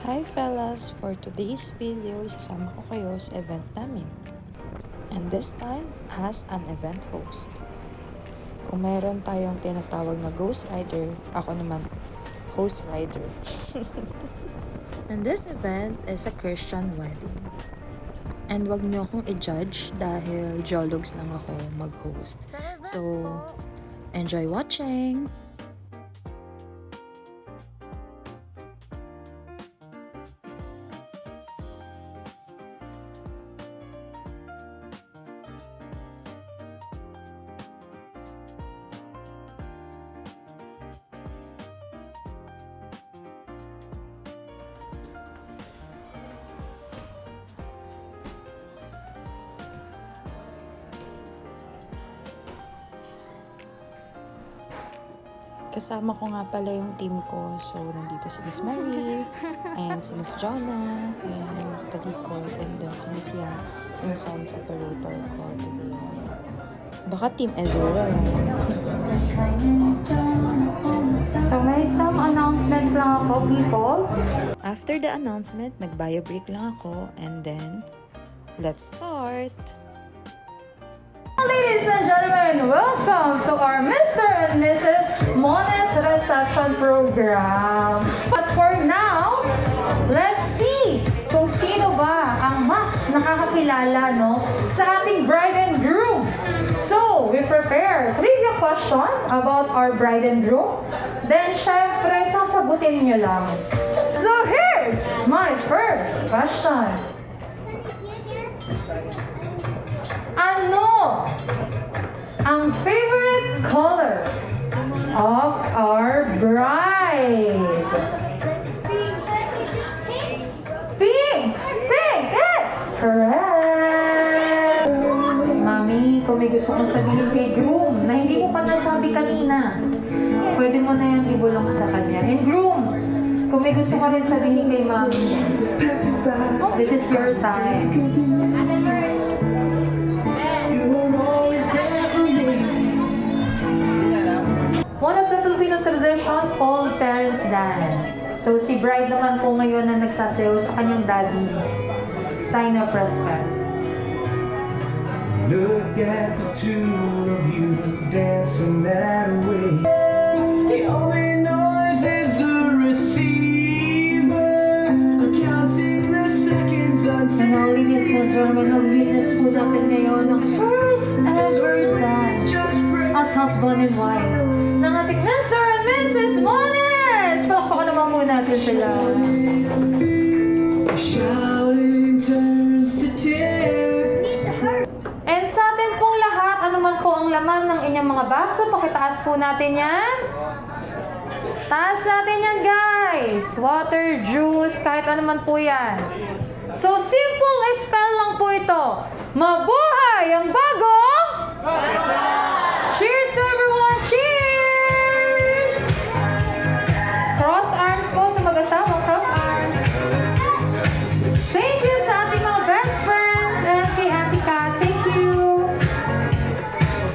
Hi fellas! For today's video, isasama ko kayo sa event namin. And this time, as an event host. Kung mayroon tayong tinatawag na ghost rider, ako naman, host rider. And this event is a Christian wedding. And wag niyo akong i-judge dahil jologs lang ako mag-host. So, enjoy watching! Kasama ko nga pala yung team ko. So, nandito si Miss Mary, and si Miss Jonah, and nakatalikod, and then si Miss Yan, yung sound operator ko today. Baka Team Ezra yan. So, may some announcements lang ako, people. After the announcement, nag-bio break lang ako, and then, let's start! Ladies and gentlemen, welcome to our Mr. and Mrs. Mones reception program. But for now, let's see kung sino ba ang mas nakakakilala sa ating bride and groom. So, we prepare trivia question about our bride and groom. Then, syempre, sasagutin nyo lang. So, here's my first question. Ano ang favorite color of our bride? Pink! Pink! Yes! Correct! Mami, kung may gusto kong sabihin kay groom na hindi mo pa nasabi kanina, pwede mo na yung ibulong sa kanya. And groom, kung may gusto ka rin sabihin kay mami, this is your time. One of the Filipino tradition, all parents dance. So si bride naman po ngayon na nagsasayaw sa kanyang daddy. Sign of respect. Look at the two of you dancing that way. The only noise is the receiver, counting the seconds until. And all ladies and gentlemen, na-witness po natin ngayon ang first ever dance as husband and wife ng ating Mr. and Mrs. Mones! Palakpakan naman po natin sila. Shouting turns to tear. And sa atin pong lahat, ano man po ang laman ng inyong mga baso, pakitaas po natin yan. Taas natin yan, guys. Water, juice, kahit ano man po yan. So, simple spell lang po ito. Mabuhay ang bagong... Cheers to everyone! Cheers! Cross arms po sa mag-asawa. Cross arms. Thank you sa ating mga best friends and kay Auntie Kat. Thank you.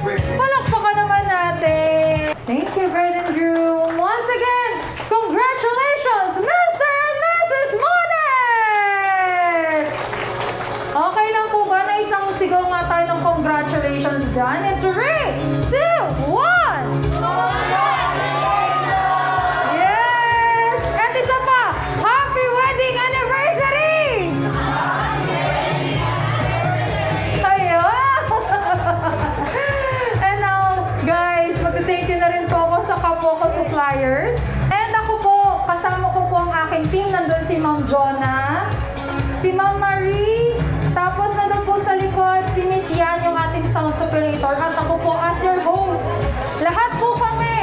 Palakpakan naman natin. Thank you, bride and groom. Once again, congratulations, Mr. and Mrs. Mones! Okay lang po ba na isang sigaw nga tayo ng congratulations dyan? And 3, 2, 1! Yes! At isa pa, happy wedding anniversary! Ayun! And now, guys, magte-thank you na rin po ako sa kapwa ko suppliers. And ako po, kasama ko po ang aking team. Nandun si Ma'am Jonah, si Ma'am Marie, tapos nandun po sa likod si Miss Yan, yung ating sound operator, at ako po as your host. Lahat po kami